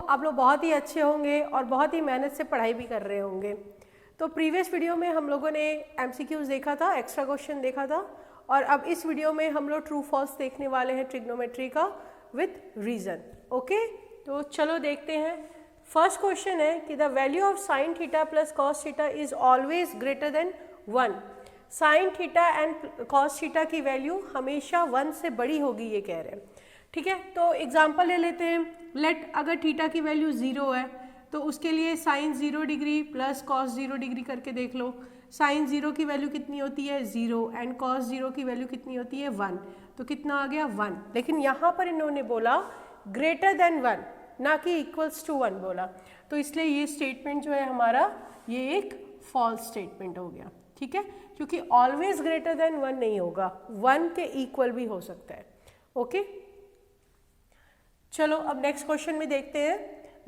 आप लोग बहुत ही अच्छे होंगे और बहुत ही मेहनत से पढ़ाई भी कर रहे होंगे। तो प्रीवियस वीडियो में हम लोगों ने MCQs देखा था, एक्स्ट्रा क्वेश्चन देखा था, और अब इस वीडियो में हम लोग ट्रू फॉल्स देखने वाले हैं ट्रिग्नोमेट्री का विथ रीज़न। ओके, तो चलो देखते हैं। फर्स्ट क्वेश्चन है कि the value of sine theta plus cos theta is always greater then 1। Sine theta and cos theta की वैल्यू हमेशा 1 से बड़ी होगी, ये कह रहे हैं। ठीक है, तो एग्जांपल ले लेते हैं। लेट अगर थीटा की वैल्यू 0 है तो उसके लिए sine 0 degree plus cos 0 degree करके देख लो। साइन 0 की वैल्यू कितनी होती है 0 एंड कॉस 0 की वैल्यू कितनी होती है 1, तो कितना आ गया 1। लेकिन यहाँ पर इन्होंने बोला ग्रेटर देन 1, ना कि इक्वल्स टू 1 बोला, तो इसलिए ये स्टेटमेंट जो है हमारा ये एक फॉल्स स्टेटमेंट हो गया। ठीक है, क्योंकि ऑलवेज ग्रेटर देन 1 नहीं होगा, 1 के इक्वल भी हो सकता है। ओके, चलो अब नेक्स्ट क्वेश्चन में देखते हैं।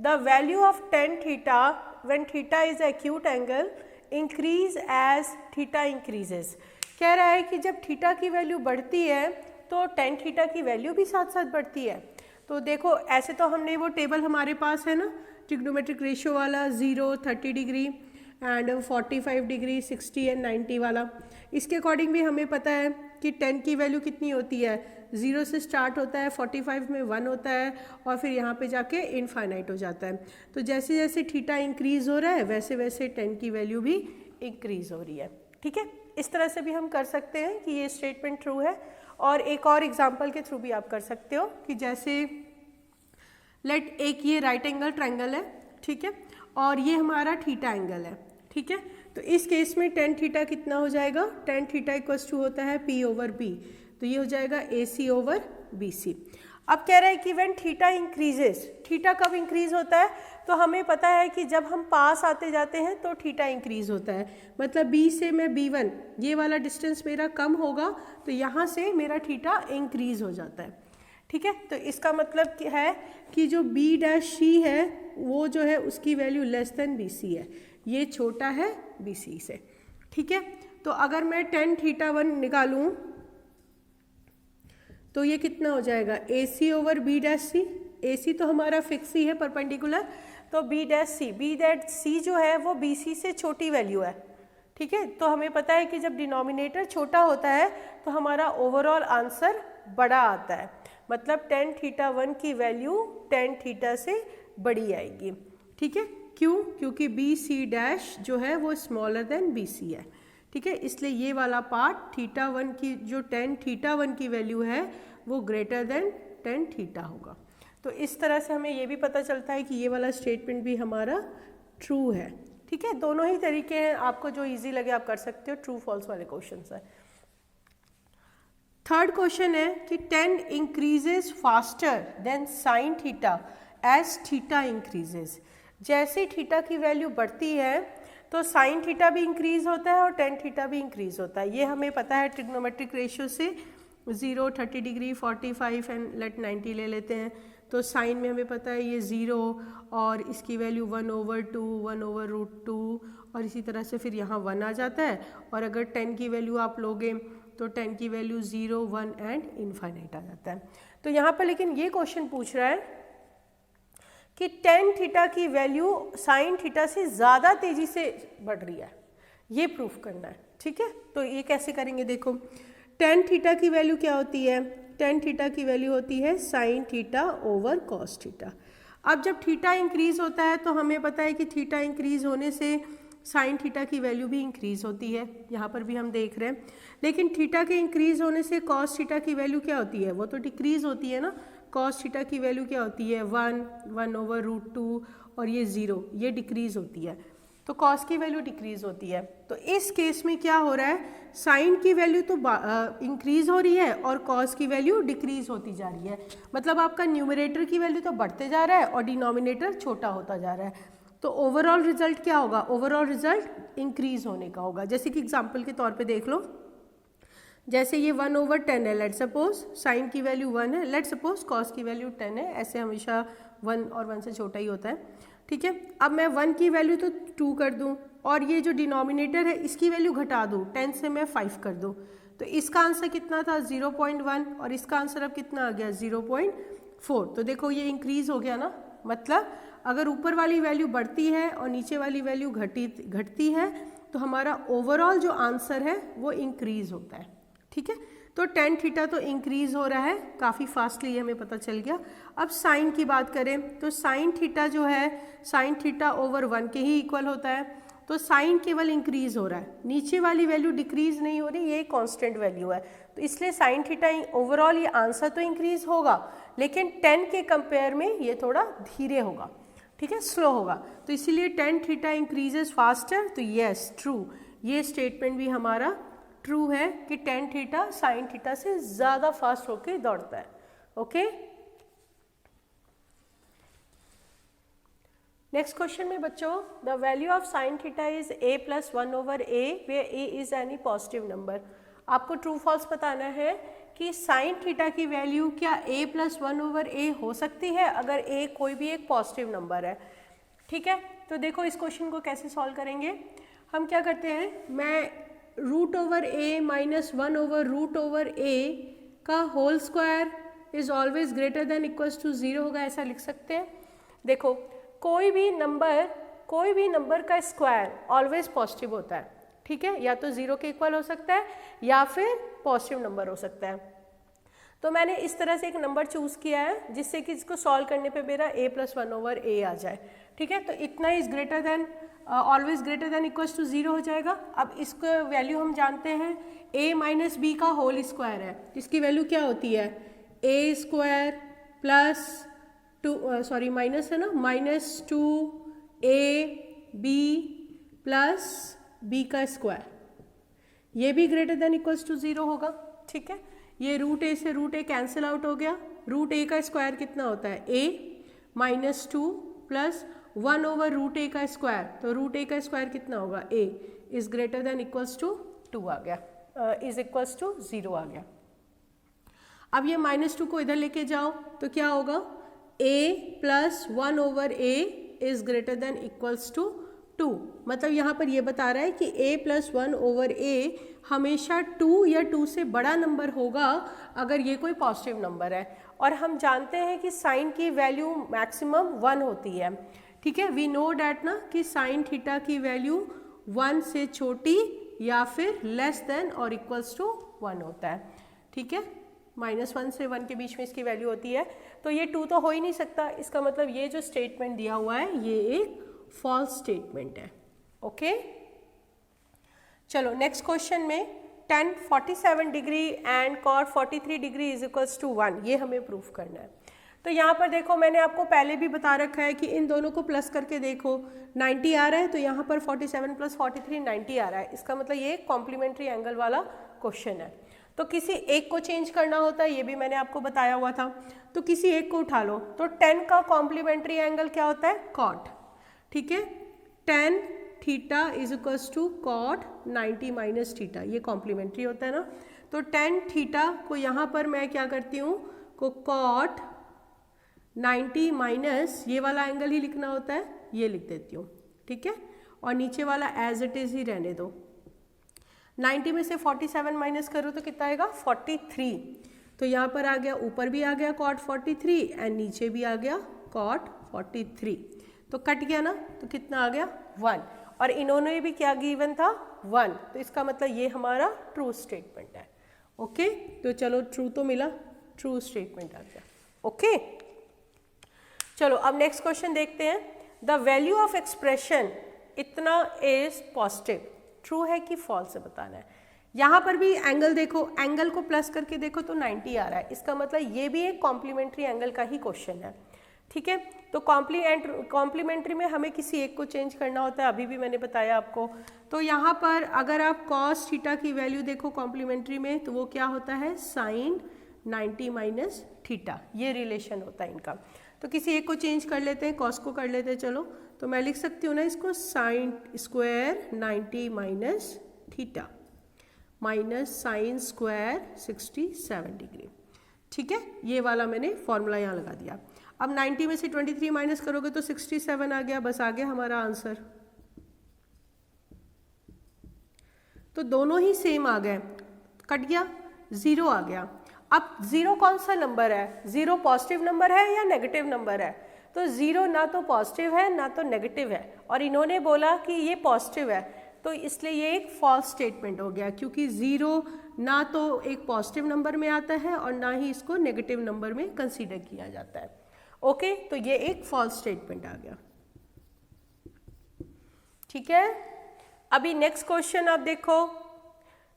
The value of tan theta when theta is acute angle increase as theta increases. कह रहा है कि जब थीटा की वैल्यू बढ़ती है तो टेन थीटा की वैल्यू भी साथ साथ बढ़ती है। तो देखो ऐसे तो हमने वो टेबल हमारे पास है ना, ट्रिग्नोमेट्रिक रेशियो वाला 0, 30 डिग्री एंड 45 डिग्री, 60 एंड 90 वाला। इसके अकॉर्डिंग भी हमें पता है कि 10 की वैल्यू कितनी होती है, 0 से स्टार्ट होता है, 45 में 1 होता है और फिर यहाँ पे जाके इनफाइनाइट हो जाता है। तो जैसे जैसे थीटा इंक्रीज हो रहा है वैसे वैसे 10 की वैल्यू भी इंक्रीज हो रही है। ठीक है, इस तरह से भी हम कर सकते हैं कि ये स्टेटमेंट ट्रू है। और एक और एग्जाम्पल के थ्रू भी आप कर सकते हो कि जैसे लेट एक ये राइट एंगल ट्रायंगल है, ठीक है, और ये हमारा थीटा एंगल है। ठीक है, तो इस केस में टेन थीटा कितना हो जाएगा, टेन थीटा इक्वल्स टू होता है P/B, तो ये हो जाएगा AC/BC। अब कह रहा है कि व्हेन थीटा इंक्रीजेस, थीटा कब इंक्रीज होता है, तो हमें पता है कि जब हम पास आते जाते हैं तो थीटा इंक्रीज होता है। मतलब B से मैं B1, ये वाला डिस्टेंस मेरा कम होगा तो यहाँ से मेरा थीटा इंक्रीज हो जाता है। ठीक है, तो इसका मतलब है कि जो B' है वो जो है उसकी वैल्यू लेस देन BC है, ये छोटा है BC से। ठीक है, तो अगर मैं tan θ1 निकालूं तो ये कितना हो जाएगा AC/B'C। AC तो हमारा फिक्स ही है परपेंडिकुलर, तो B' जो है वो BC से छोटी वैल्यू है। ठीक है, तो हमें पता है कि जब डिनोमिनेटर छोटा होता है तो हमारा ओवरऑल आंसर बड़ा आता है। मतलब tan θ1 की वैल्यू tan θ से बड़ी आएगी। ठीक है, क्यों? क्योंकि BC' जो है वो स्मॉलर देन BC है। ठीक है, इसलिए ये वाला पार्ट θ1 की जो tan θ1 की वैल्यू है वो ग्रेटर देन tan θ होगा। तो इस तरह से हमें ये भी पता चलता है कि ये वाला स्टेटमेंट भी हमारा ट्रू है। ठीक है, दोनों ही तरीके हैं, आपको जो इजी लगे आप कर सकते हो, ट्रू फॉल्स वाले क्वेश्चन है। थर्ड क्वेश्चन है कि 10 increases faster than sine theta as theta increases. जैसे थीटा की वैल्यू बढ़ती है तो साइन थीटा भी इंक्रीज होता है और टेन थीटा भी इंक्रीज होता है। ये हमें पता है ट्रिग्नोमेट्रिक रेशियो से। 0, 30 डिग्री, 45 एंड लेट 90 ले लेते हैं। तो साइन में हमें पता है ये 0 और इसकी वैल्यू 1/2, 1/√2 और इसी तरह से फिर यहाँ 1 आ जाता है। और अगर 10 की वैल्यू आप लोगे तो 10 की वैल्यू 0, 1 एंड इनफाइनाइट आ जाता है। तो यहाँ पर लेकिन ये क्वेश्चन पूछ रहा है कि tan थीटा की वैल्यू साइन थीटा से ज़्यादा तेज़ी से बढ़ रही है, ये प्रूफ करना है। ठीक है, तो ये कैसे करेंगे, देखो tan थीटा की वैल्यू क्या होती है, tan थीटा की वैल्यू होती है sine theta over cos theta. अब जब थीटा इंक्रीज होता है तो हमें पता है कि थीटा इंक्रीज होने से साइन थीटा की वैल्यू भी इंक्रीज होती है, यहाँ पर भी हम देख रहे हैं। लेकिन थीटा के इंक्रीज होने से कॉस थीटा की वैल्यू क्या होती है, वो तो डिक्रीज होती है ना। कॉस थीटा की वैल्यू क्या होती है 1, 1/√2 और ये 0, ये डिक्रीज होती है, तो कॉस की वैल्यू डिक्रीज होती है। तो इस केस में क्या हो रहा है, साइन की वैल्यू तो इंक्रीज हो रही है और कॉस की वैल्यू डिक्रीज होती जा रही है। मतलब आपका न्यूमरेटर की वैल्यू तो बढ़ते जा रहा है और डिनोमिनेटर छोटा होता जा रहा है। तो ओवरऑल रिजल्ट क्या होगा, ओवरऑल रिजल्ट इंक्रीज होने का होगा। जैसे कि एग्जाम्पल के तौर पे देख लो, जैसे ये 1/10 है, लेट सपोज साइन की वैल्यू 1 है, लेट सपोज कॉस की वैल्यू 10 है। ऐसे हमेशा 1 और 1 से छोटा ही होता है। ठीक है, अब मैं 1 की वैल्यू तो 2 कर दूं और ये जो डिनोमिनेटर है इसकी वैल्यू घटा दूं, 10 से मैं 5 कर दूं, तो इसका आंसर कितना था 0.1 और इसका आंसर अब कितना आ गया 0.4। तो देखो ये इंक्रीज हो गया ना, मतलब अगर ऊपर वाली वैल्यू बढ़ती है और नीचे वाली वैल्यू घटती है तो हमारा ओवरऑल जो आंसर है वो इंक्रीज होता है। ठीक है, तो टेन थीटा तो इंक्रीज हो रहा है काफ़ी फास्टली, हमें पता चल गया। अब साइन की बात करें तो साइन थीटा जो है साइन थीटा ओवर 1 के ही इक्वल होता है, तो साइन केवल इंक्रीज हो रहा है, नीचे वाली वैल्यू डिक्रीज नहीं हो रही, ये कांस्टेंट वैल्यू है, तो इसलिए साइन थीटा ओवरऑल ये आंसर तो इंक्रीज होगा लेकिन 10 के कंपेयर में ये थोड़ा धीरे होगा। ठीक है, स्लो होगा, तो इसीलिए टेन थीटा इंक्रीजेस फास्टर। तो यस ट्रू, ये स्टेटमेंट भी हमारा ट्रू है कि टेन थीटा साइन थीटा से ज़्यादा फास्ट होके दौड़ता है। ओके, नेक्स्ट क्वेश्चन में बच्चों, the value of sine theta is a + 1 over a where a is any positive number. आपको ट्रू फॉल्स बताना है कि साइन थीटा की वैल्यू क्या a + 1 over a हो सकती है अगर a कोई भी एक पॉजिटिव नंबर है। ठीक है, तो देखो इस क्वेश्चन को कैसे सॉल्व करेंगे। हम क्या करते हैं, मैं root over a minus 1 over root over a का whole square is always greater than equals to 0 होगा, ऐसा लिख सकते हैं। देखो कोई भी नंबर का स्क्वायर ऑलवेज पॉजिटिव होता है। ठीक है, या तो 0 के इक्वल हो सकता है या फिर पॉजिटिव नंबर हो सकता है। तो मैंने इस तरह से एक नंबर चूज किया है जिससे कि इसको सॉल्व करने पे मेरा a + 1 over a आ जाए। ठीक है, तो इतना is greater than always greater than equals to 0 हो जाएगा। अब इसको वैल्यू हम जानते हैं a माइनस बी का होल स्क्वायर है, इसकी वैल्यू क्या होती है a square plus 2 sorry minus है ना, -2ab प्लस b का स्क्वायर, ये भी ग्रेटर देन इक्वल्स टू 0 होगा। ठीक है, ये रूट a से रूट a कैंसिल आउट हो गया, रूट a का स्क्वायर कितना होता है a -2 plus 1 over root a का स्क्वायर, तो रूट a का स्क्वायर कितना होगा a is greater than equals to 2 आ गया, इज इक्वल्स टू 0 आ गया। अब ये -2 को इधर लेके जाओ तो क्या होगा a + 1 over a is greater than equals to 2, मतलब यहाँ पर ये बता रहा है कि a + 1 over a हमेशा 2 या 2 से बड़ा नंबर होगा अगर ये कोई पॉजिटिव नंबर है, और हम जानते हैं कि साइन की वैल्यू मैक्सिमम 1 होती है। ठीक है, वी नो डैट ना कि साइन थीटा की वैल्यू 1 से छोटी या फिर लेस देन और इक्वल्स टू 1 होता है। ठीक है, -1 से 1 के बीच में इसकी वैल्यू होती है, तो ये 2 तो हो ही नहीं सकता, इसका मतलब ये जो स्टेटमेंट दिया हुआ है ये एक फॉल्स स्टेटमेंट है। ओके, चलो नेक्स्ट क्वेश्चन में tan 47 degree and cot 43 degree is equals to 1, ये हमें प्रूफ करना है। तो यहाँ पर देखो मैंने आपको पहले भी बता रखा है कि इन दोनों को प्लस करके देखो 90 आ रहा है, तो यहाँ पर 47 + 43 90 आ रहा है, इसका मतलब ये कॉम्प्लीमेंट्री एंगल वाला क्वेश्चन है। तो किसी एक को चेंज करना होता है, ये भी मैंने आपको बताया हुआ था, तो किसी एक को उठा लो, तो 10 का कॉम्प्लीमेंट्री एंगल क्या होता है cot। ठीक है, tan theta is equals to cot 90 minus theta, ये कॉम्प्लीमेंट्री होता है ना, तो tan थीटा को यहाँ पर मैं क्या करती हूँ को cot 90 माइनस ये वाला एंगल ही लिखना होता है, ये लिख देती हूँ। ठीक है, और नीचे वाला एज इट इज ही रहने दो। 90 में से 47 माइनस करो तो कितना आएगा 43, तो यहाँ पर आ गया, ऊपर भी आ गया cot 43 एंड नीचे भी आ गया cot 43, तो कट गया ना, तो कितना आ गया 1, और इन्होंने भी क्या गिवन था 1, तो इसका मतलब ये हमारा ट्रू स्टेटमेंट है। ओके, तो चलो ट्रू तो मिला, ट्रू स्टेटमेंट आ गया। ओके, चलो अब नेक्स्ट क्वेश्चन देखते हैं। द वैल्यू ऑफ एक्सप्रेशन इतना इज पॉजिटिव, ट्रू है कि फॉल्स है बताना है। यहाँ पर भी एंगल देखो, एंगल को प्लस करके देखो तो 90 आ रहा है, इसका मतलब ये भी एक कॉम्प्लीमेंट्री एंगल का ही क्वेश्चन है। ठीक है, तो कॉम्प्लीमेंट्री में हमें किसी एक को चेंज करना होता है, अभी भी मैंने बताया आपको। तो यहाँ पर अगर आप cos थीटा की वैल्यू देखो कॉम्प्लीमेंट्री में, तो वो क्या होता है sin 90 माइनस थीटा, ये रिलेशन होता है इनका। तो किसी एक को चेंज कर लेते हैं, cos को कर लेते हैं। चलो, तो मैं लिख सकती हूँ ना इसको sin square 90 minus theta minus sin square 67 degree. ठीक है, ये वाला मैंने फॉर्मूला यहाँ लगा दिया। अब 90 में से 23 माइनस करोगे तो 67 आ गया, बस आ गया हमारा आंसर। तो दोनों ही सेम आ गए, कट गया, 0 आ गया। अब 0 कौन सा नंबर है, 0 पॉजिटिव नंबर है या नेगेटिव नंबर है, तो ज़ीरो ना तो पॉजिटिव है ना तो नेगेटिव है, और इन्होंने बोला कि ये पॉजिटिव है, तो इसलिए ये एक फॉल्स स्टेटमेंट हो गया, क्योंकि ज़ीरो ना तो एक पॉजिटिव नंबर में आता है और ना ही इसको नेगेटिव नंबर में कंसीडर किया जाता है। ओके, तो ये एक फॉल्स स्टेटमेंट आ गया। ठीक है, अभी नेक्स्ट क्वेश्चन आप देखो,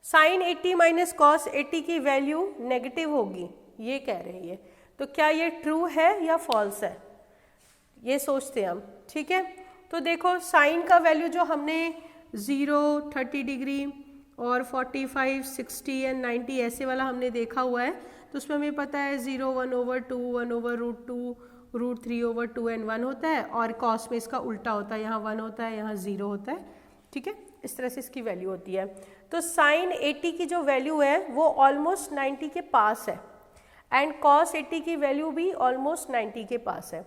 साइन 80 माइनस कॉस 80 की वैल्यू नेगेटिव होगी, ये कह रहे हैं, तो क्या ये ट्रू है या फॉल्स है, ये सोचते हैं हम। ठीक है, तो देखो साइन का वैल्यू जो हमने 0, 30 डिग्री और 45, 60 एंड 90 ऐसे वाला हमने देखा हुआ है, तो उसमें हमें पता है 0 1/2, 1/√2, √3/2 एंड 1 होता है, और कॉस में इसका उल्टा होता है, यहाँ 1 होता है, यहाँ 0 होता है। ठीक है, इस तरह से इसकी वैल्यू होती है। तो साइन 80 की जो वैल्यू है वो ऑलमोस्ट 90 के पास है, एंड कॉस 80 की वैल्यू भी ऑलमोस्ट 90 के पास है।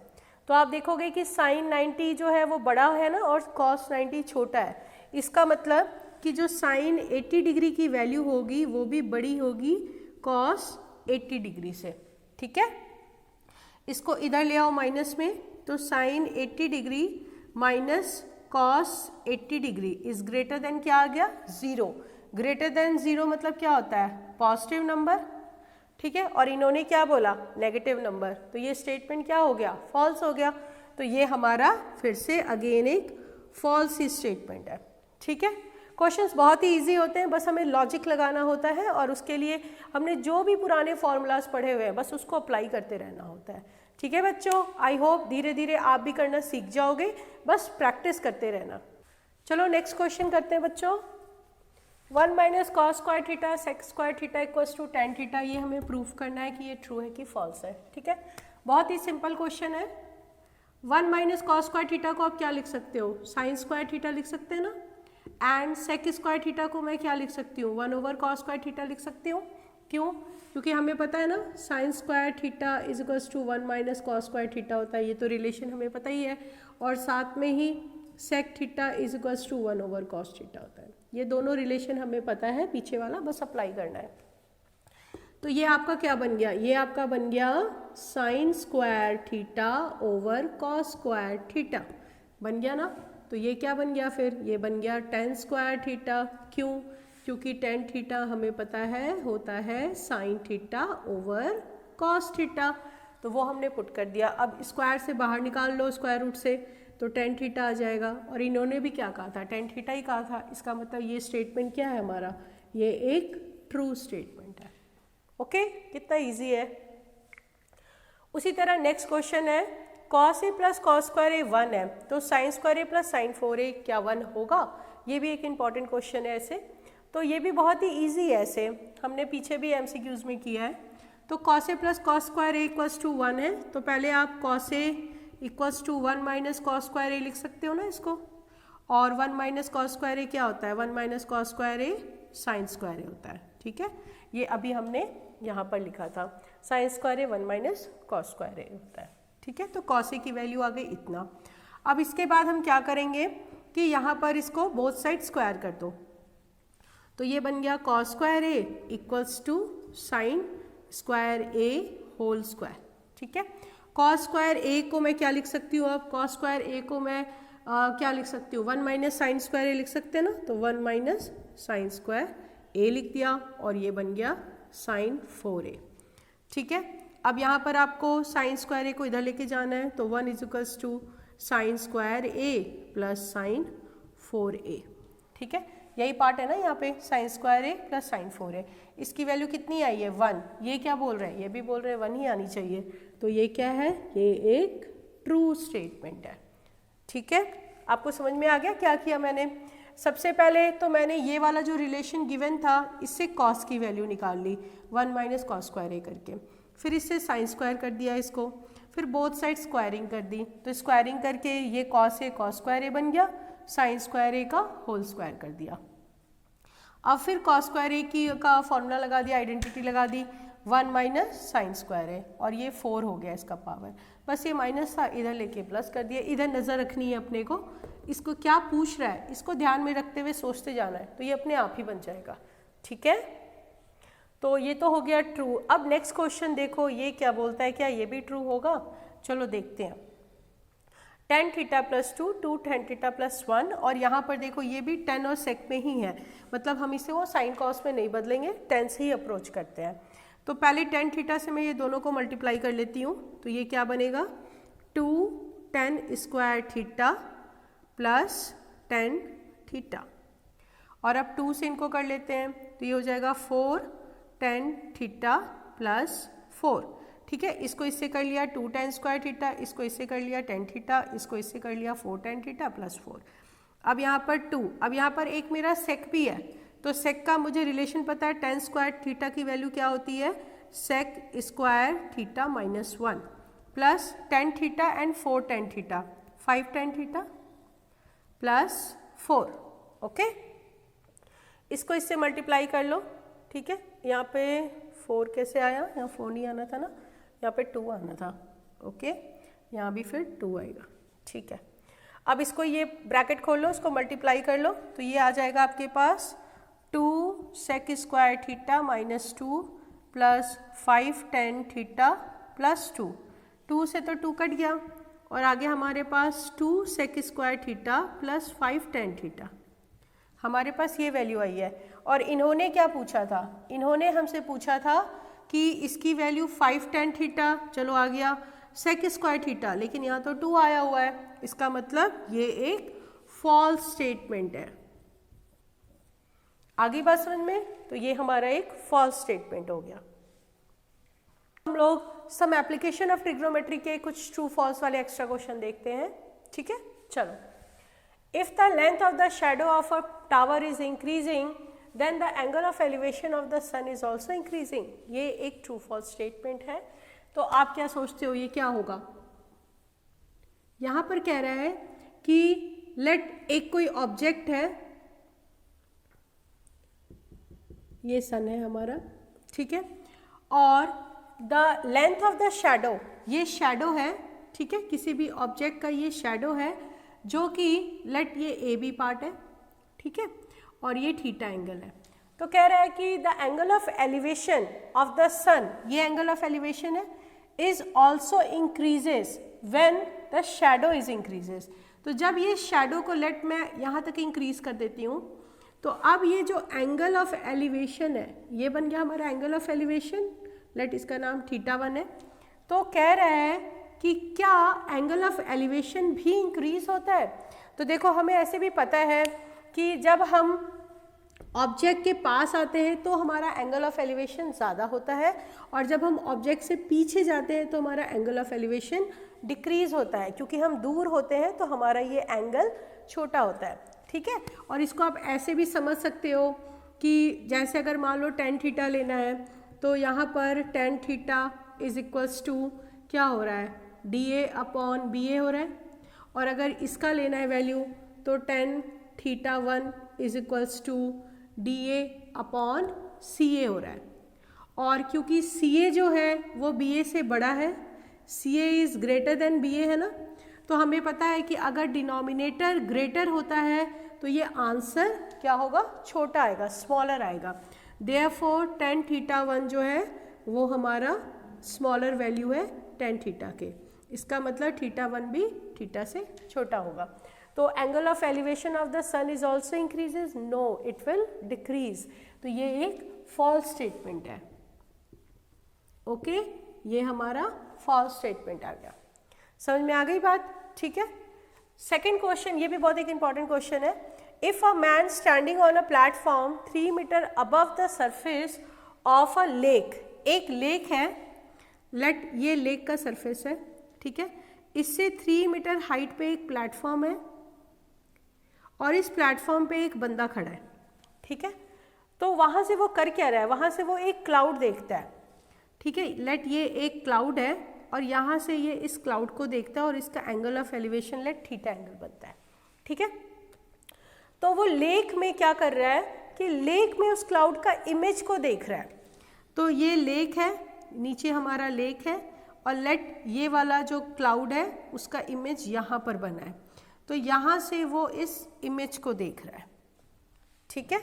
तो आप देखोगे कि साइन 90 जो है वो बड़ा है ना, और कॉस 90 छोटा है। इसका मतलब कि जो साइन 80 डिग्री की वैल्यू होगी वो भी बड़ी होगी कॉस 80 डिग्री से। ठीक है, इसको इधर ले आओ माइनस में, तो sine 80 degree minus cos 80 degree is greater than क्या आ गया, 0। ग्रेटर देन 0 मतलब क्या होता है, पॉजिटिव नंबर। ठीक है, और इन्होंने क्या बोला, नेगेटिव नंबर, तो ये स्टेटमेंट क्या हो गया, फॉल्स हो गया। तो ये हमारा फिर से अगेन एक फॉल्स ही स्टेटमेंट है। ठीक है, क्वेश्चंस बहुत ही इजी होते हैं, बस हमें लॉजिक लगाना होता है, और उसके लिए हमने जो भी पुराने फॉर्मूलाज पढ़े हुए हैं बस उसको अप्लाई करते रहना होता है। ठीक है बच्चों, आई होप धीरे धीरे आप भी करना सीख जाओगे, बस प्रैक्टिस करते रहना। चलो नेक्स्ट क्वेश्चन करते हैं बच्चों। 1 minus cos square theta sec square theta equals to tan theta, ये हमें प्रूफ करना है कि ये ट्रू है कि फॉल्स है। ठीक है, बहुत ही सिंपल क्वेश्चन है। 1 माइनस कॉस स्क्वायर थीटा को आप क्या लिख सकते हो, साइन स्क्वायर थीटा लिख सकते हैं ना, एंड सेक स्क्वायर थीटा को मैं क्या लिख सकती हूँ, 1/cos स्क्वायर थीटा लिख सकती हूँ। क्यों, क्योंकि हमें पता है ना sine square theta is equals to 1 minus cos square theta होता है, ये तो रिलेशन हमें पता ही है, और साथ में ही sec theta is equals to 1/cos theta होता है। ये दोनों रिलेशन हमें पता है, पीछे वाला बस अप्लाई करना है। तो ये आपका क्या बन गया, ये आपका बन गया sign square theta over cos square theta, बन गया ना। तो ये क्या बन गया फिर, ये बन गया tan स्क्वायर थीटा। क्यों, क्योंकि tan थीटा हमें पता है होता है sine theta over cos theta, तो वो हमने पुट कर दिया। अब स्क्वायर से बाहर निकाल लो स्क्वायर रूट से, तो tan थीटा आ जाएगा, और इन्होंने भी क्या कहा था, tan थीटा ही कहा था। इसका मतलब ये स्टेटमेंट क्या है हमारा, ये एक ट्रू स्टेटमेंट है। ओके, कितना ईजी है। उसी तरह नेक्स्ट क्वेश्चन है, cos A plus cos square ए 1 है, तो sign square A plus sine 4a क्या 1 होगा, ये भी एक इंपॉर्टेंट क्वेश्चन है ऐसे। तो ये भी बहुत ही इजी है, ऐसे हमने पीछे भी MCQs में किया है। तो cos A plus cos square A equals to 1 है, तो पहले आप cos A equals to 1 minus cos square A लिख सकते हो ना इसको, और 1 माइनस कॉस स्क्वायर ए क्या होता है, 1 माइनस कॉस स्क्वायर ए साइन स्क्वायर ए होता है। ठीक है, ये अभी हमने यहाँ पर लिखा था, साइन स्क्वायर ए 1 माइनस कॉस स्क्वायर ए होता है। ठीक है, तो कॉस ए की वैल्यू आ गई इतना। अब इसके बाद हम क्या करेंगे कि यहाँ पर इसको बोथ साइड स्क्वायर कर दो, तो ये बन गया cos square A equals to sine square A whole square. ठीक है, कॉस स्क्वायर ए को मैं क्या लिख सकती हूँ, अब कॉस स्क्वायर ए को मैं क्या लिख सकती हूँ, 1 माइनस साइन स्क्वायर ए लिख सकते हैं ना, तो 1 माइनस साइन स्क्वायर ए लिख दिया, और ये बन गया साइन 4a। ठीक है, अब यहाँ पर आपको साइन स्क्वायर ए को इधर लेके जाना है, तो 1 is equals to sine square A plus sine 4a। ठीक है, यही पार्ट है ना यहाँ पे, sine square A plus sine 4a। इसकी वैल्यू कितनी आई है, 1। ये क्या बोल रहे हैं, ये भी बोल रहे हैं 1 ही आनी चाहिए, तो ये क्या है, ये एक ट्रू स्टेटमेंट है। ठीक है, आपको समझ में आ गया क्या किया मैंने। सबसे पहले तो मैंने ये वाला जो रिलेशन गिवन था इससे कॉस की वैल्यू निकाल ली, 1 माइनस कॉस स्क्वायर ए करके, फिर इससे साइन स्क्वायर कर दिया इसको, फिर बोथ साइड स्क्वायरिंग कर दी, तो स्क्वायरिंग करके ये कॉस ए कॉस स्क्वायर ए बन गया, साइन स्क्वायर ए का होल स्क्वायर कर दिया। अब फिर कॉस स्क्वायर ए की का फॉर्मूला लगा दिया, आइडेंटिटी लगा दी, 1 माइनस साइन स्क्वायर ए, और ये 4 हो गया इसका पावर, बस ये माइनस था इधर लेके प्लस कर दिया। इधर नज़र रखनी है अपने को, इसको क्या पूछ रहा है इसको ध्यान में रखते हुए सोचते जाना है, तो ये अपने आप ही बन जाएगा। ठीक है, तो ये तो हो गया ट्रू। अब नेक्स्ट क्वेश्चन देखो, ये क्या बोलता है, क्या ये भी ट्रू होगा, चलो देखते हैं। Ten theta plus 2, 2 ten theta plus 1, और यहाँ पर देखो ये भी टेन और सेक में ही है, मतलब हम इसे वो साइन कॉस में नहीं बदलेंगे, टेन से ही अप्रोच करते हैं। तो पहले टेन थीटा से मैं ये दोनों को मल्टीप्लाई कर लेती हूँ, तो ये क्या बनेगा 2 ten square theta plus tan theta, और अब 2 से इनको कर लेते हैं, तो ये हो जाएगा 4 टेन थीटा प्लस 4, ठीक है। इसको इससे कर लिया 2 टेन स्क्वायर थीटा, इसको इससे कर लिया टेन थीटा, इसको इससे कर लिया 4 टेन थीटा प्लस 4। अब यहाँ पर 2, अब यहाँ पर एक मेरा सेक भी है, तो सेक का मुझे रिलेशन पता है, टेन स्क्वायर थीटा की वैल्यू क्या होती है, sec square theta minus 1 plus tan theta and 4 tan theta, 5 tan theta plus 4, okay. इसको इससे मल्टीप्लाई कर लो, ठीक है। यहाँ पे 4 कैसे आया, यहाँ 4 नहीं आना था ना, यहाँ पे 2 आना था, ओके। यहाँ भी फिर 2 आएगा, ठीक है। अब इसको ये ब्रैकेट खोल लो, इसको मल्टीप्लाई कर लो, तो ये आ जाएगा आपके पास 2 sec square theta minus 2 plus 5 tan theta plus 2, 2 से तो 2 कट गया, और आगे हमारे पास 2 sec square theta plus 5 tan theta, हमारे पास ये वैल्यू आई है। और इन्होंने क्या पूछा था, इन्होंने हमसे पूछा था कि इसकी वैल्यू 5 टेन थीटा, चलो आ गया, सेक स्क्वायर थीटा, लेकिन यहाँ तो 2 आया हुआ है, इसका मतलब ये एक फॉल्स स्टेटमेंट है। आगे बात समझ में, तो ये हमारा एक फॉल्स स्टेटमेंट हो गया। हम लोग सम एप्लीकेशन ऑफ ट्रिग्नोमेट्री के कुछ ट्रू फॉल्स वाले एक्स्ट्रा क्वेश्चन देखते हैं, ठीक है। चलो, if the length of the shadow of a tower is increasing, then the angle of elevation of the sun is also increasing. ये एक true false statement है। तो आप क्या सोचते हो ये क्या होगा? यहाँ पर कह रहा है कि लेट एक कोई ऑब्जेक्ट है, ये सन है हमारा, ठीक है, और the length of the shadow, ये शैडो है, ठीक है, किसी भी ऑब्जेक्ट का ये शैडो है, जो कि लेट ये ए बी पार्ट है, ठीक है, और ये थीटा एंगल है। तो कह रहा है कि the angle of elevation of the sun, ये एंगल ऑफ एलिवेशन है, is also increases when the shadow is increases. तो जब ये शैडो को लेट मैं यहाँ तक इंक्रीज कर देती हूँ, तो अब ये जो एंगल ऑफ एलिवेशन है, ये बन गया हमारा एंगल ऑफ एलिवेशन, लेट इसका नाम थीटा 1 है। तो कह रहा है कि क्या एंगल ऑफ एलिवेशन भी इंक्रीज होता है। तो देखो हमें ऐसे भी पता है कि जब हम ऑब्जेक्ट के पास आते हैं तो हमारा एंगल ऑफ एलिवेशन ज़्यादा होता है, और जब हम ऑब्जेक्ट से पीछे जाते हैं तो हमारा एंगल ऑफ एलिवेशन डिक्रीज होता है, क्योंकि हम दूर होते हैं तो हमारा ये एंगल छोटा होता है, ठीक है। और इसको आप ऐसे भी समझ सकते हो कि जैसे अगर मान लो टेन थीटा लेना है, तो यहाँ पर tan theta is equals to क्या हो रहा है, D A upon B A हो रहा है, और अगर इसका लेना है वैल्यू तो tan theta 1 is equals to D A upon C A हो रहा है। और क्योंकि सी ए जो है वो बी ए से बड़ा है, C A is greater than B A है ना, तो हमें पता है कि अगर डिनोमिनेटर ग्रेटर होता है तो ये आंसर क्या होगा, छोटा आएगा, स्मॉलर आएगा। देयरफॉर टेन थीटा 1 जो है वो हमारा स्मॉलर वैल्यू है टेन थीटा के, इसका मतलब थीटा 1 भी थीटा से छोटा होगा। तो angle of elevation of the sun is also increases, no it will decrease. तो ये एक फॉल्स स्टेटमेंट है, ओके, ये हमारा फॉल्स स्टेटमेंट आ गया। समझ में आ गई बात, ठीक है। सेकेंड क्वेश्चन, ये भी बहुत एक इंपॉर्टेंट क्वेश्चन है। If a man standing on a platform 3 meter above the surface of a lake, एक लेक है, लेट ये लेक का सरफेस है, ठीक है, इससे 3 मीटर हाइट पे एक प्लेटफॉर्म है, और इस प्लेटफॉर्म पे एक बंदा खड़ा है, ठीक है। तो वहाँ से वो कर क्या रहा है, वहाँ से वो एक क्लाउड देखता है, ठीक है, लेट ये एक क्लाउड है, और यहाँ से ये इस क्लाउड को देखता है, और इसका angle of elevation let theta angle बनता है, ठीक है। तो वो लेक में क्या कर रहा है कि लेक में उस क्लाउड का इमेज को देख रहा है। तो ये लेक है, नीचे हमारा लेक है, और लेट ये वाला जो क्लाउड है उसका इमेज यहाँ पर बना है, तो यहाँ से वो इस इमेज को देख रहा है, ठीक है।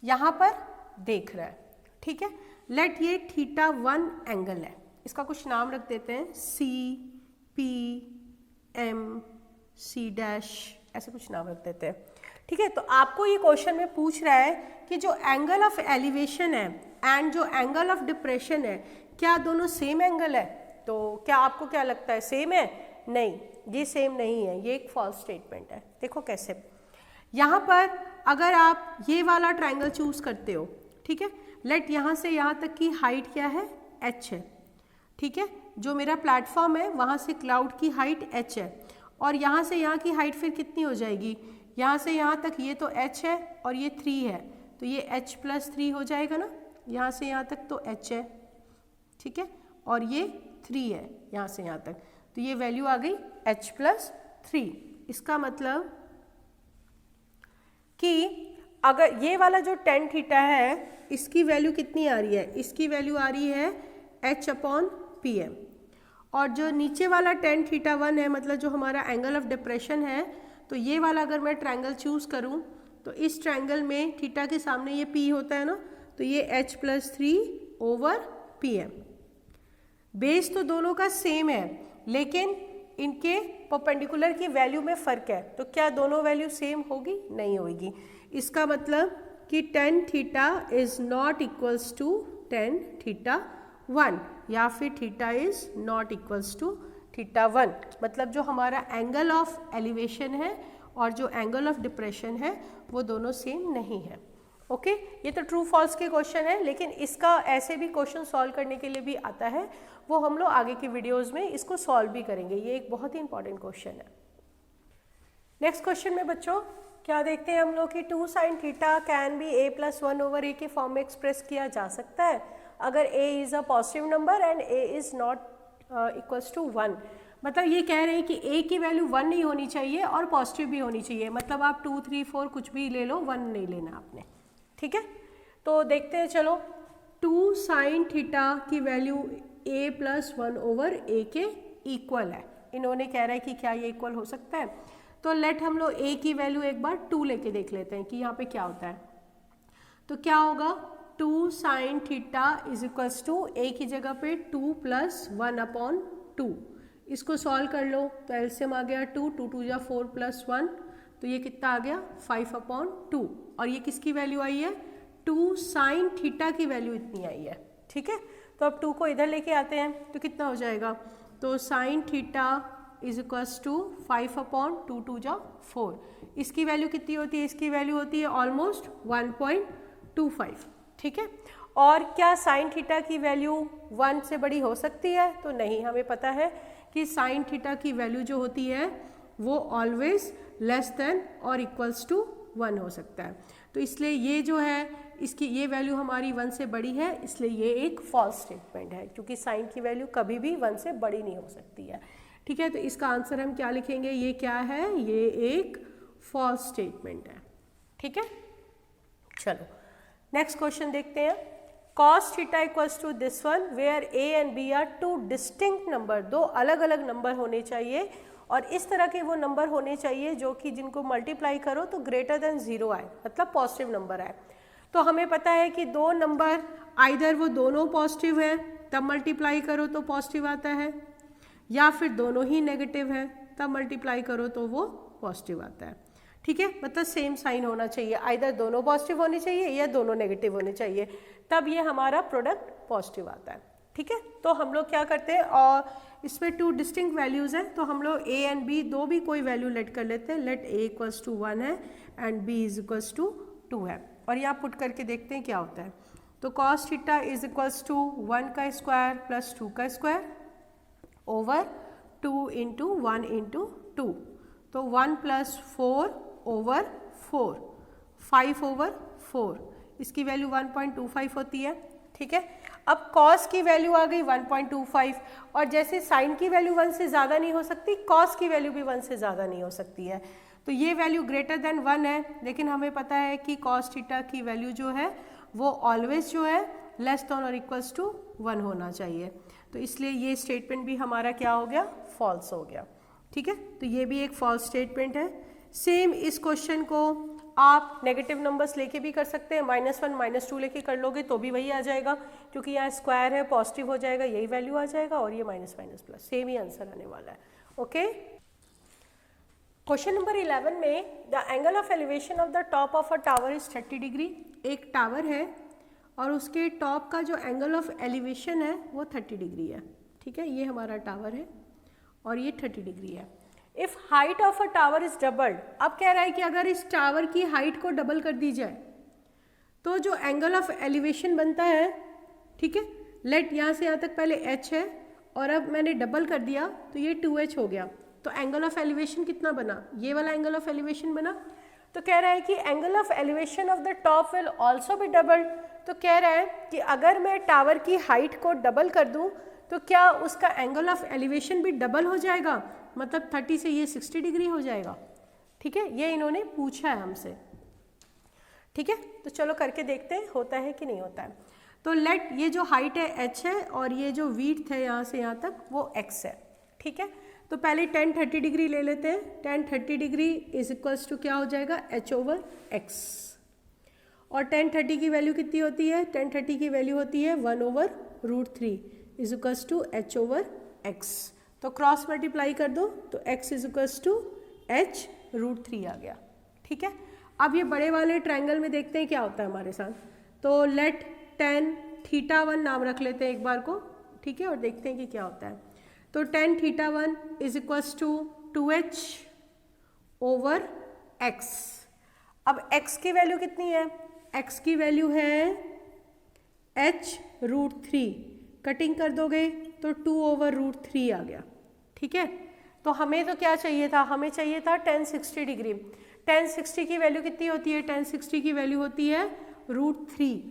यहाँ पर देख रहा है, ठीक है। लेट ये थीटा 1 एंगल है, इसका कुछ नाम रख देते हैं, C P M C dash, ऐसे कुछ नाम रख देते हैं, ठीक है। तो आपको ये क्वेश्चन में पूछ रहा है कि जो एंगल ऑफ एलिवेशन है एंड जो एंगल ऑफ डिप्रेशन है, क्या दोनों सेम एंगल है? तो क्या आपको क्या लगता है, सेम है? नहीं, ये सेम नहीं है, ये एक फॉल्स स्टेटमेंट है। देखो कैसे, यहाँ पर अगर आप ये वाला ट्रायंगल चूज करते हो, ठीक है, लेट यहाँ से यहाँ तक की हाइट क्या है, h है, ठीक है। जो मेरा प्लेटफॉर्म है वहाँ से क्लाउड की हाइट h है, और यहाँ से यहाँ की हाइट फिर कितनी हो जाएगी, यहाँ से यहाँ तक ये तो h है और ये 3 है, तो ये h+3 हो जाएगा ना, यहाँ से यहाँ तक तो h है, ठीक है, और ये 3 है यहाँ से यहाँ तक, तो ये वैल्यू आ गई h+3। इसका मतलब कि अगर ये वाला जो tan थीटा है इसकी वैल्यू कितनी आ रही है, इसकी वैल्यू आ रही है h/pm, और जो नीचे वाला tan थीटा 1 है, मतलब जो हमारा एंगल ऑफ डिप्रेशन है, तो ये वाला अगर मैं ट्रायंगल चूज करूं तो इस ट्रायंगल में थीटा के सामने ये p होता है ना, तो ये h+3/pm। बेस तो दोनों का सेम है, लेकिन इनके परपेंडिकुलर की वैल्यू में फ़र्क है, तो क्या दोनों वैल्यू सेम होगी? नहीं होगी। इसका मतलब कि tan theta is not equals to tan theta 1, या फिर theta is not equals to theta 1, मतलब जो हमारा एंगल ऑफ एलिवेशन है और जो एंगल ऑफ डिप्रेशन है वो दोनों सेम नहीं है। ओके, ये तो ट्रू फॉल्स के क्वेश्चन है, लेकिन इसका ऐसे भी क्वेश्चन सॉल्व करने के लिए भी आता है, वो हम लोग आगे की वीडियोस में इसको सॉल्व भी करेंगे। ये एक बहुत ही इंपॉर्टेंट क्वेश्चन है। नेक्स्ट क्वेश्चन में बच्चों क्या देखते हैं हम लोग कि 2 sin theta can be a+1/a के फॉर्म में एक्सप्रेस किया जा सकता है अगर a is a positive number and a is not equals to 1। मतलब ये कह रहे हैं कि a की वैल्यू 1 नहीं होनी चाहिए और पॉजिटिव भी होनी चाहिए, मतलब आप 2, 3, 4 कुछ भी ले लो, 1 नहीं लेना आपने, ठीक है। तो देखते हैं, चलो 2 sin थीटा की वैल्यू a+1/a के इक्वल है। इन्होंने कह रहा है कि क्या ये इक्वल हो सकता है, तो लेट हम लोग a की वैल्यू एक बार 2 लेके देख लेते हैं कि यहाँ पे क्या होता है। तो क्या होगा, 2 sin theta is equals to a की जगह पे 2 + 1/2, इसको सॉल्व कर लो तो एलसीएम आ गया 2, 2 2 4 + 1, तो ये कितना आ गया 5/2, और ये किसकी वैल्यू आई है, 2 sin थीटा की वैल्यू इतनी आई है, ठीक है। तो अब 2 को इधर लेके आते हैं तो कितना हो जाएगा, तो sin theta is equals to 5/2, 2 जा 4, इसकी वैल्यू कितनी होती है, इसकी वैल्यू होती है ऑलमोस्ट 1.25, ठीक है। और क्या sin थीटा की वैल्यू 1 से बड़ी हो सकती है, तो नहीं, हमें पता है कि sin थीटा की वैल्यू जो होती है वो ऑलवेज लेस देन और इक्वल्स टू 1 हो सकता है, तो इसलिए ये जो है इसकी ये वैल्यू हमारी 1 से बड़ी है, इसलिए ये एक फॉल्स स्टेटमेंट है, क्योंकि sin की वैल्यू कभी भी 1 से बड़ी नहीं हो सकती है, ठीक है। तो इसका आंसर हम क्या लिखेंगे, ये क्या है, ये एक फॉल्स स्टेटमेंट है, ठीक है। चलो नेक्स्ट क्वेश्चन देखते हैं। cos theta equals to this one where a and b are 2 distinct number, 2 अलग अलग नंबर होने चाहिए, और इस तरह के वो नंबर होने चाहिए जो कि जिनको मल्टीप्लाई करो तो ग्रेटर देन 0 आए, मतलब पॉजिटिव नंबर आए। तो हमें पता है कि 2 नंबर आइदर वो दोनों पॉजिटिव है तब मल्टीप्लाई करो तो पॉजिटिव आता है, या फिर दोनों ही नेगेटिव है तब मल्टीप्लाई करो तो वो पॉजिटिव आता है, ठीक है। मतलब सेम साइन होना चाहिए, आइदर दोनों पॉजिटिव होने चाहिए या दोनों नेगेटिव होने चाहिए, तब ये हमारा प्रोडक्ट पॉजिटिव आता है, ठीक है। तो हम लोग क्या करते हैं, और इसमें 2 डिस्टिंक्ट वैल्यूज़ हैं, तो हम लोग a एंड b दो भी कोई वैल्यू लेट कर लेते हैं। लेट a इक्वल्स टू 1 है and b is equals to 2 है, और यहाँ पुट करके देखते हैं क्या होता है। तो cos theta is equals to 1 का स्क्वायर प्लस 2 का स्क्वायर ओवर 2 इंटू 1 इंटू 2, तो 1 + 4 ओवर 4, 5/4, इसकी वैल्यू 1.25 होती है, ठीक है। अब cos की वैल्यू आ गई 1.25, और जैसे sin की वैल्यू 1 से ज़्यादा नहीं हो सकती, cos की वैल्यू भी 1 से ज़्यादा नहीं हो सकती है, तो ये वैल्यू ग्रेटर देन 1 है, लेकिन हमें पता है कि cos थीटा की वैल्यू जो है वो ऑलवेज जो है लेस देन और इक्वल्स टू 1 होना चाहिए, तो इसलिए ये स्टेटमेंट भी हमारा क्या हो गया, फॉल्स हो गया, ठीक है। तो ये भी एक फॉल्स स्टेटमेंट है। सेम इस क्वेश्चन को आप नेगेटिव नंबर्स लेके भी कर सकते हैं, -1 -2 लेके कर लोगे तो भी वही आ जाएगा, क्योंकि यहाँ स्क्वायर है, पॉजिटिव हो जाएगा, यही वैल्यू आ जाएगा, और ये माइनस माइनस प्लस, सेम ही आंसर आने वाला है। ओके, क्वेश्चन नंबर 11 में the angle of elevation of the top of a tower is 30 degree. एक टावर है और उसके टॉप का जो एंगल ऑफ एलिवेशन है वो 30 डिग्री है। ठीक है, ये हमारा टावर है और ये 30 डिग्री है। If height of a tower is doubled, अब कह रहा है कि अगर इस टावर की हाइट को डबल कर दी जाए तो जो एंगल ऑफ एलिवेशन बनता है, ठीक है, लेट यहाँ से यहाँ तक पहले h है और अब मैंने डबल कर दिया तो ये 2h हो गया, तो एंगल ऑफ एलिवेशन कितना बना, ये वाला एंगल ऑफ एलिवेशन बना। तो कह रहा है कि angle of elevation of the top will also be doubled. तो कह रहा है कि अगर मैं टावर की हाइट को डबल कर दूं तो क्या उसका एंगल ऑफ एलिवेशन भी डबल हो जाएगा, मतलब 30 से ये 60 डिग्री हो जाएगा। ठीक है, ये इन्होंने पूछा है हमसे। ठीक है, तो चलो करके देखते हैं होता है कि नहीं होता है। तो लेट ये जो हाइट है h है और ये जो विड्थ है यहाँ से यहाँ तक वो x है। ठीक है, तो पहले tan 30 डिग्री ले लेते हैं। tan 30 degree is equals to क्या हो जाएगा, h/x, और tan 30 की वैल्यू कितनी होती है, tan 30 की वैल्यू होती है 1/√3 इज इक्वल्स टू h/x। तो क्रॉस मल्टीप्लाई कर दो तो x is equals to h√3 आ गया। ठीक है, अब ये बड़े वाले ट्रायंगल में देखते हैं क्या होता है हमारे साथ। तो लेट tan θ1 नाम रख लेते हैं एक बार को। ठीक है, और देखते हैं कि क्या होता है। तो tan θ1 is equals to 2h/x। अब x की वैल्यू कितनी है, x की वैल्यू है h√3, कटिंग कर दोगे तो 2/√3 आ गया। ठीक है, तो हमें तो क्या चाहिए था, हमें चाहिए था tan 60 डिग्री। tan 60 की वैल्यू कितनी होती है, tan 60 की वैल्यू होती है √3,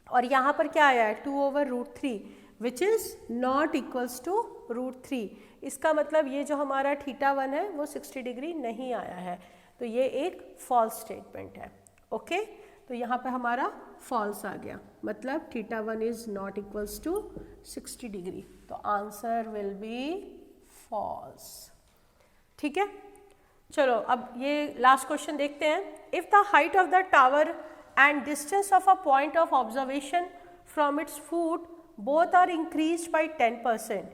और यहाँ पर क्या आया है 2/√3 which is not equals to √3। इसका मतलब ये जो हमारा θ1 है वो 60 डिग्री नहीं आया है, तो ये एक फॉल्स स्टेटमेंट है। ओके, तो यहाँ पे हमारा फॉल्स आ गया, मतलब θ1 is not equals to 60 degree, तो आंसर विल बी फॉल्स। ठीक है, चलो अब ये लास्ट क्वेश्चन देखते हैं। If the height of the tower and distance of a point of observation from its foot both are increased by 10%।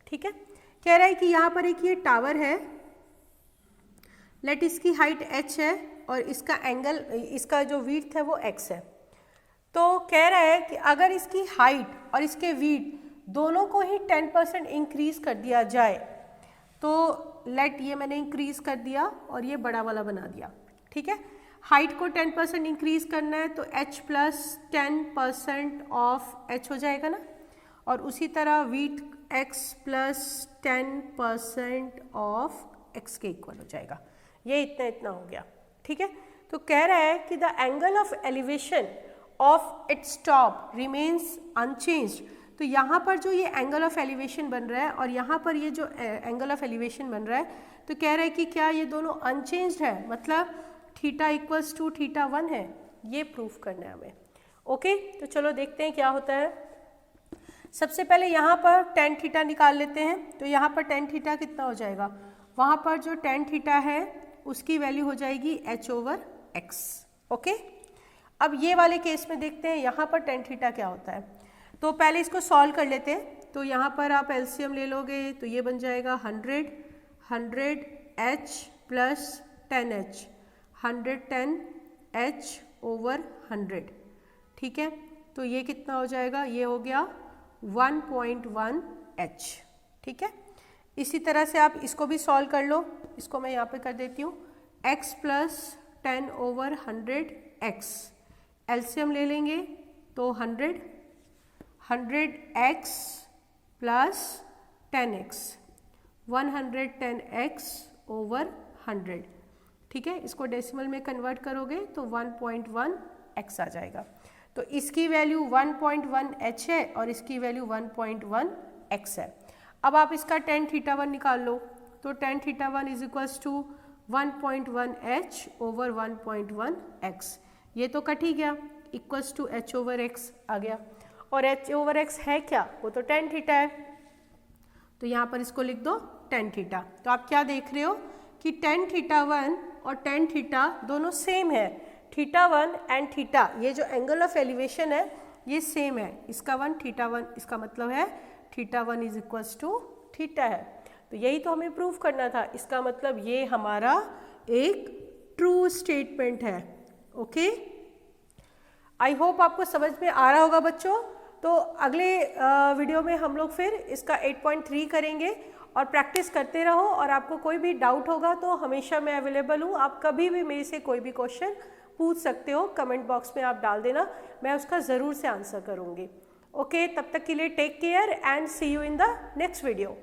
ठीक है, कह रहा है कि यहाँ पर एक ये टावर है, लेट इसकी हाइट h है और इसका एंगल, इसका जो विड्थ है वो x है। तो कह रहा है कि अगर इसकी हाइट और इसके विड्थ दोनों को ही 10% इंक्रीज कर दिया जाए, तो लेट ये मैंने इंक्रीज कर दिया और ये बड़ा वाला बना दिया। ठीक है, हाइट को 10% इंक्रीज करना है तो h प्लस 10% ऑफ h हो जाएगा ना, और उसी तरह width x plus 10% of x के इक्वल हो जाएगा। ये इतना इतना हो गया। ठीक है, तो कह रहा है कि the angle of elevation of its top remains unchanged. तो यहाँ पर जो ये एंगल ऑफ एलिवेशन बन रहा है और यहाँ पर ये जो एंगल ऑफ एलिवेशन बन रहा है, तो कह रहा है कि क्या ये दोनों अनचेंज्ड है, मतलब θ इक्वल्स टू θ1 है, ये प्रूफ करना है हमें। ओके, तो चलो देखते हैं क्या होता है। सबसे पहले यहाँ पर tan θ निकाल लेते हैं। तो यहाँ पर tan θ कितना हो जाएगा, वहाँ पर जो tan θ है उसकी वैल्यू हो जाएगी h/x। ओके, अब ये वाले केस में देखते हैं यहाँ पर tan θ क्या होता है। तो पहले इसको सॉल्व कर लेते हैं। तो यहाँ पर आप एलसीएम ले लोगे तो ये बन जाएगा 100h प्लस 10h, 110h/100। ठीक है, तो ये कितना हो जाएगा, ये हो गया 1.1h। ठीक है, इसी तरह से आप इसको भी सॉल्व कर लो। इसको मैं यहाँ पे कर देती हूँ, x प्लस 10/100x, एलसीएम ले लेंगे तो 100x प्लस 10x, 110x/100। ठीक है, इसको डेसिमल में कन्वर्ट करोगे तो 1.1x आ जाएगा। तो इसकी वैल्यू 1.1h है और इसकी वैल्यू 1.1x है। अब आप इसका tan θ1 निकाल लो। तो tan θ1 is equals to 1.1h/1.1x। ये तो कट ही गया, इक्वल्स टू h/x आ गया, और h/x है क्या, वो तो tan θ है। तो यहाँ पर इसको लिख दो tan θ। तो आप क्या देख रहे हो कि tan θ1 और टेन थीटा दोनों सेम है, थीटा 1 एंड थीटा, ये जो एंगल ऑफ एलिवेशन है ये सेम है, इसका 1 थीटा 1, इसका मतलब है theta 1 is equals to theta है। तो यही तो हमें प्रूव करना था, इसका मतलब ये हमारा एक ट्रू स्टेटमेंट है। ओके, आई होप आपको समझ में आ रहा होगा बच्चों। तो अगले वीडियो में हम लोग फिर इसका 8.3 करेंगे और प्रैक्टिस करते रहो, और आपको कोई भी डाउट होगा तो हमेशा मैं अवेलेबल हूँ, आप कभी भी मेरे से कोई भी क्वेश्चन पूछ सकते हो, कमेंट बॉक्स में आप डाल देना, मैं उसका ज़रूर से आंसर करूँगी। ओके, तब तक के लिए take care and see you in the next video.